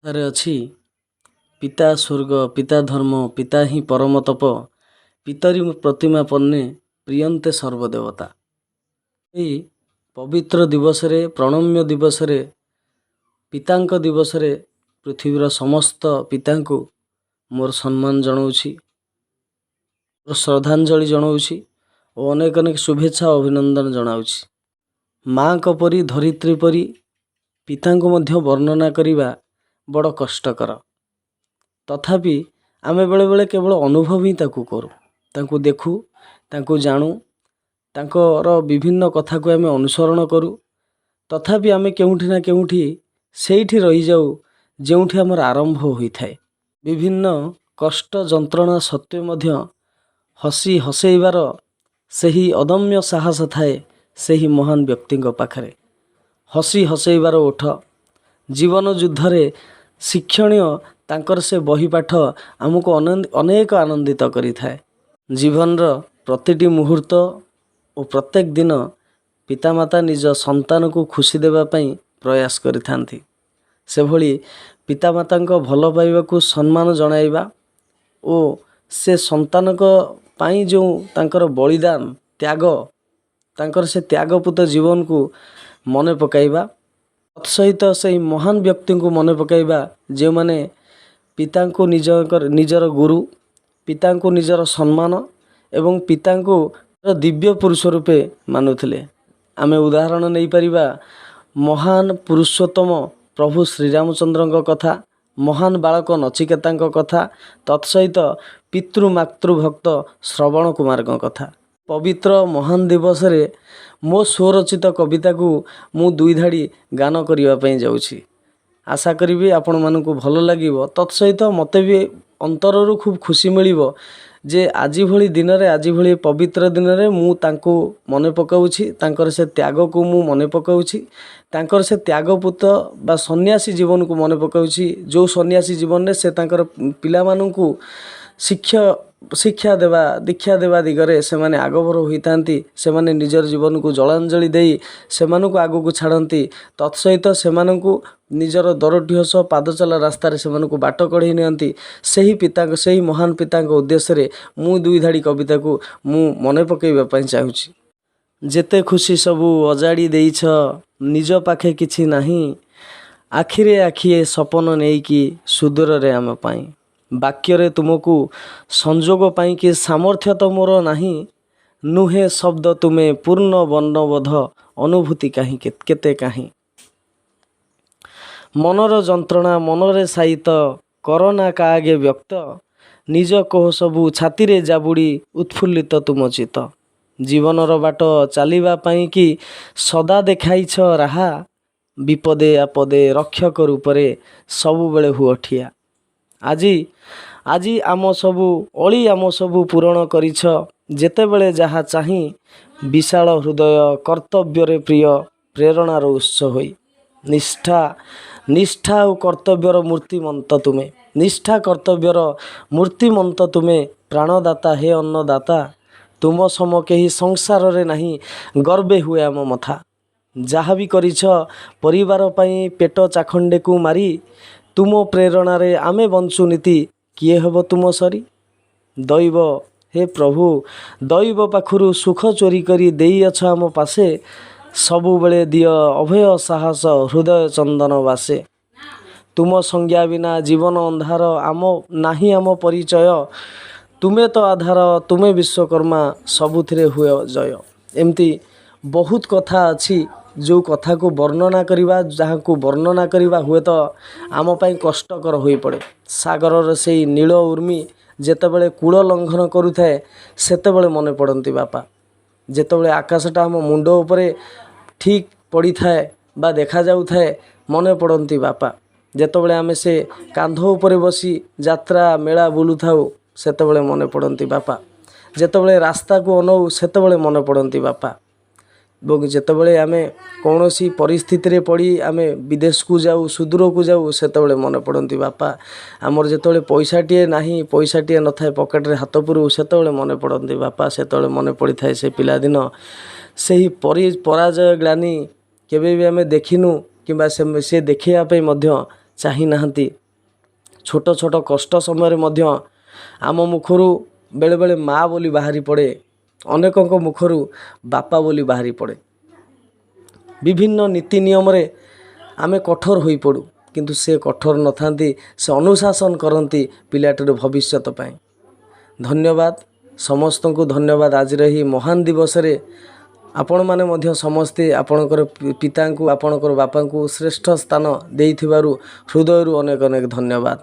ଠାରେ ଅଛି ପିତା ସ୍ୱର୍ଗ ପିତା ଧର୍ମ ପିତା ହିଁ ପରମ ତପ ପିତରି ପ୍ରତିମା ପନ୍ନେ ପ୍ରିୟନ୍ତେ ସର୍ବଦେବତା। ଏହି ପବିତ୍ର ଦିବସରେ ପ୍ରଣମ୍ୟ ଦିବସରେ ପିତାଙ୍କ ଦିବସରେ ପୃଥିବୀର ସମସ୍ତ ପିତାଙ୍କୁ ମୋର ସମ୍ମାନ ଜଣାଉଛି, ମୋର ଶ୍ରଦ୍ଧାଞ୍ଜଳି ଜଣାଉଛି ଓ ଅନେକ ଅନେକ ଶୁଭେଚ୍ଛା ଓ ଅଭିନନ୍ଦନ ଜଣାଉଛି। ମାଙ୍କ ପରି ଧରିତ୍ରୀ ପରି ପିତାଙ୍କୁ ମଧ୍ୟ ବର୍ଣ୍ଣନା କରିବା ବଡ଼ କଷ୍ଟକର। ତଥାପି ଆମେ ବେଳେବେଳେ କେବଳ ଅନୁଭବ ହିଁ ତାକୁ କରୁ, ତାଙ୍କୁ ଦେଖୁ, ତାଙ୍କୁ ଜାଣୁ, ତାଙ୍କର ବିଭିନ୍ନ କଥାକୁ ଆମେ ଅନୁସରଣ କରୁ। ତଥାପି ଆମେ କେଉଁଠି ନା କେଉଁଠି ସେଇଠି ରହିଯାଉ ଯେଉଁଠି ଆମର ଆରମ୍ଭ ହୋଇଥାଏ। ବିଭିନ୍ନ କଷ୍ଟ ଯନ୍ତ୍ରଣା ସତ୍ତ୍ୱେ ମଧ୍ୟ ହସି ହସେଇବାର ସେହି ଅଦମ୍ୟ ସାହସ ଥାଏ ସେହି ମହାନ ବ୍ୟକ୍ତିଙ୍କ ପାଖରେ। ହସି ହସେଇବାର ଓଠ, ଜୀବନ ଯୁଦ୍ଧରେ ଶିକ୍ଷଣୀୟ ତାଙ୍କର ସେ ବହିପାଠ ଆମକୁ ଅନେକ ଆନନ୍ଦିତ କରିଥାଏ। ଜୀବନର ପ୍ରତିଟି ମୁହୂର୍ତ୍ତ ଓ ପ୍ରତ୍ୟେକ ଦିନ ପିତାମାତା ନିଜ ସନ୍ତାନକୁ ଖୁସି ଦେବା ପାଇଁ ପ୍ରୟାସ କରିଥାନ୍ତି। ସେଭଳି ପିତାମାତାଙ୍କ ଭଲ ପାଇବାକୁ ସମ୍ମାନ ଜଣାଇବା ଓ ସେ ସନ୍ତାନଙ୍କ ପାଇଁ ଯେଉଁ ତାଙ୍କର ବଳିଦାନ ତ୍ୟାଗ, ତାଙ୍କର ସେ ତ୍ୟାଗପୂତ ଜୀବନକୁ ମନେ ପକାଇବା, ତତ୍ସହିତ ସେହି ମହାନ ବ୍ୟକ୍ତିଙ୍କୁ ମନେ ପକାଇବା ଯେଉଁମାନେ ପିତାଙ୍କୁ ନିଜର ଗୁରୁ, ପିତାଙ୍କୁ ନିଜର ସମ୍ମାନ ଏବଂ ପିତାଙ୍କୁ ଦିବ୍ୟ ପୁରୁଷ ରୂପେ ମାନୁଥିଲେ। ଆମେ ଉଦାହରଣ ନେଇପାରିବା ମହାନ ପୁରୁଷୋତ୍ତମ ପ୍ରଭୁ ଶ୍ରୀରାମଚନ୍ଦ୍ରଙ୍କ କଥା, ମହାନ ବାଳକ ନଚିକେତାଙ୍କ କଥା, ତତ୍ସହିତ ପିତୃ ମାତୃ ଭକ୍ତ ଶ୍ରବଣ କୁମାରଙ୍କ କଥା। ପବିତ୍ର ମହାନ ଦିବସରେ ମୋ ସ୍ୱରଚିତ କବିତାକୁ ମୁଁ ଦୁଇ ଧାଡ଼ି ଗାନ କରିବା ପାଇଁ ଯାଉଛି। ଆଶା କରିବି ଆପଣମାନଙ୍କୁ ଭଲ ଲାଗିବ। ତତ୍ସହିତ ମୋତେ ବି ଅନ୍ତରରୁ ଖୁବ୍ ଖୁସି ମିଳିବ ଯେ ଆଜି ଭଳି ଦିନରେ, ଆଜି ଭଳି ପବିତ୍ର ଦିନରେ ମୁଁ ତାଙ୍କୁ ମନେ ପକାଉଛି, ତାଙ୍କର ସେ ତ୍ୟାଗକୁ ମୁଁ ମନେ ପକାଉଛି, ତାଙ୍କର ସେ ତ୍ୟାଗପୂତ ବା ସନ୍ନ୍ୟାସୀ ଜୀବନକୁ ମନେ ପକାଉଛି। ଯେଉଁ ସନ୍ନ୍ୟାସୀ ଜୀବନରେ ସେ ତାଙ୍କର ପିଲାମାନଙ୍କୁ ଶିକ୍ଷା ଦେବା, ଦୀକ୍ଷା ଦେବା ଦିଗରେ ସେମାନେ ଆଗଭର ହୋଇଥାନ୍ତି। ସେମାନେ ନିଜର ଜୀବନକୁ ଜଳାଞ୍ଜଳି ଦେଇ ସେମାନଙ୍କୁ ଆଗକୁ ଛାଡ଼ନ୍ତି। ତତ୍ସହିତ ସେମାନଙ୍କୁ ନିଜର ଦରଟି ହସ ପାଦଚଲା ରାସ୍ତାରେ ସେମାନଙ୍କୁ ବାଟ କଢ଼େଇ ନିଅନ୍ତି। ସେହି ମହାନ ପିତାଙ୍କ ଉଦ୍ଦେଶ୍ୟରେ ମୁଁ ଦୁଇ ଧାଡ଼ି କବିତାକୁ ମୁଁ ମନେ ପକାଇବା ପାଇଁ ଚାହୁଁଛି। ଯେତେ ଖୁସି ସବୁ ଅଜାଡ଼ି ଦେଇଛ, ନିଜ ପାଖେ କିଛି ନାହିଁ, ଆଖିରେ ଆଖିଏ ସପନ ନେଇକି ସୁଦୂରରେ ଆମ ପାଇଁ। ବାକ୍ୟରେ ତୁମକୁ ସଂଯୋଗ ପାଇଁକି ସାମର୍ଥ୍ୟ ତ ମୋର ନାହିଁ, ନୁହେଁ ଶବ୍ଦ ତୁମେ ପୂର୍ଣ୍ଣ ବର୍ଣ୍ଣବୋଧ ଅନୁଭୂତି କାହିଁ କେତେ କାହିଁ। ମନର ଯନ୍ତ୍ରଣା ମନରେ ସାଇତ, କରନା କାଆଗେ ବ୍ୟକ୍ତ, ନିଜ କୋହ ସବୁ ଛାତିରେ ଜାବୁଡ଼ି ଉତ୍ଫୁଲ୍ଲିତ ତୁମ ଚିତ। ଜୀବନର ବାଟ ଚାଲିବା ପାଇଁକି ସଦା ଦେଖାଇଛ ରାହା, ବିପଦେ ଆପଦେ ରକ୍ଷକ ରୂପରେ ସବୁବେଳେ ହୁଅ ଠିଆ। ଆଜି ଆମ ସବୁ ଅଳି ଆମ ସବୁ ପୂରଣ କରିଛ, ଯେତେବେଳେ ଯାହା ଚାହିଁ ବିଶାଳ ହୃଦୟ କର୍ତ୍ତବ୍ୟରେ ପ୍ରିୟ ପ୍ରେରଣାର ଉତ୍ସ ହୋଇ। ନିଷ୍ଠା ଓ କର୍ତ୍ତବ୍ୟର ମୂର୍ତ୍ତିମନ୍ତ ତୁମେ, ନିଷ୍ଠା କର୍ତ୍ତବ୍ୟର ମୂର୍ତ୍ତିମନ୍ତ ତୁମେ, ପ୍ରାଣଦାତା ହେ ଅନ୍ନଦାତା, ତୁମ ସମ କେହି ସଂସାରରେ ନାହିଁ, ଗର୍ବେ ହୁଏ ଆମ ମଥା। ଯାହା ବି କରିଛ ପରିବାର ପାଇଁ ପେଟ ଚାଖଣ୍ଡେକୁ ମାରି, ତୁମ ପ୍ରେରଣାରେ ଆମେ ବଞ୍ଚୁ ନୀତି, କିଏ ହେବ ତୁମ ସରି। ଦୈବ ହେ ପ୍ରଭୁ, ଦୈବ ପାଖରୁ ସୁଖ ଚୋରି କରି ଦେଇଅଛ ଆମ ପାଶେ, ସବୁବେଳେ ଦିଅ ଅଭୟ ସାହସ ହୃଦୟ ଚନ୍ଦନ ବାସେ। ତୁମ ସଂଜ୍ଞା ବିନା ଜୀବନ ଅନ୍ଧାର, ନାହିଁ ଆମ ପରିଚୟ, ତୁମେ ତ ଆଧାର, ତୁମେ ବିଶ୍ୱକର୍ମା, ସବୁଥିରେ ହୁଏ ଜୟ। ଏମିତି ବହୁତ କଥା ଅଛି ଯେଉଁ କଥାକୁ ବର୍ଣ୍ଣନା କରିବା, ଯାହାକୁ ବର୍ଣ୍ଣନା କରିବା ହୁଏତ ଆମ ପାଇଁ କଷ୍ଟକର ହୋଇପଡ଼େ। ସାଗରର ସେଇ ନୀଳ ଉର୍ମି ଯେତେବେଳେ କୂଳ ଲଙ୍ଘନ କରୁଥାଏ, ସେତେବେଳେ ମନେ ପଡ଼ନ୍ତି ବାପା। ଯେତେବେଳେ ଆକାଶଟା ଆମ ମୁଣ୍ଡ ଉପରେ ଠିକ୍ ପଡ଼ିଥାଏ ବା ଦେଖାଯାଉଥାଏ, ମନେ ପଡ଼ନ୍ତି ବାପା। ଯେତେବେଳେ ଆମେ ସେ କାନ୍ଧ ଉପରେ ବସି ଯାତ୍ରା ମେଳା ବୁଲୁଥାଉ, ସେତେବେଳେ ମନେ ପଡ଼ନ୍ତି ବାପା। ଯେତେବେଳେ ରାସ୍ତାକୁ ଅନଉ, ସେତେବେଳେ ମନେ ପଡ଼ନ୍ତି ବାପା। ଏବଂ ଯେତେବେଳେ ଆମେ କୌଣସି ପରିସ୍ଥିତିରେ ପଡ଼ି ଆମେ ବିଦେଶକୁ ଯାଉ, ସୁଦୂରକୁ ଯାଉ, ସେତେବେଳେ ମନେ ପଡ଼ନ୍ତି ବାପା। ଆମର ଯେତେବେଳେ ପଇସାଟିଏ ନାହିଁ, ପଇସାଟିଏ ନଥାଏ ପକେଟରେ ହାତ ପୁରାଉ, ସେତେବେଳେ ମନେ ପଡ଼ନ୍ତି ବାପା। ସେତେବେଳେ ମନେ ପଡ଼ିଥାଏ ସେ ପିଲାଦିନ। ସେହି ପରାଜୟ ଗ୍ଲାନି କେବେ ବି ଆମେ ଦେଖିନୁ କିମ୍ବା ସେ ଦେଖାଇବା ପାଇଁ ମଧ୍ୟ ଚାହିଁ ନାହାନ୍ତି। ଛୋଟ ଛୋଟ କଷ୍ଟ ସମୟରେ ମଧ୍ୟ ଆମ ମୁଖରୁ ବେଳେବେଳେ ମା ବୋଲି ବାହାରି ପଡ଼େ, ଅନେକଙ୍କ ମୁଖରୁ ବାପା ବୋଲି ବାହାରି ପଡ଼େ। ବିଭିନ୍ନ ନୀତି ନିୟମରେ ଆମେ କଠୋର ହୋଇପଡ଼ୁ, କିନ୍ତୁ ସେ କଠୋର ନଥାନ୍ତି, ସେ ଅନୁଶାସନ କରନ୍ତି ପିଲାଟିର ଭବିଷ୍ୟତ ପାଇଁ। ଧନ୍ୟବାଦ ସମସ୍ତଙ୍କୁ, ଧନ୍ୟବାଦ ଆଜିର ଏହି ମହାନ ଦିବସରେ ଆପଣମାନେ ମଧ୍ୟ ସମସ୍ତେ ଆପଣଙ୍କର ପିତାଙ୍କୁ, ଆପଣଙ୍କର ବାପାଙ୍କୁ ଶ୍ରେଷ୍ଠ ସ୍ଥାନ ଦେଇଥିବାରୁ ହୃଦୟରୁ ଅନେକ ଅନେକ ଧନ୍ୟବାଦ।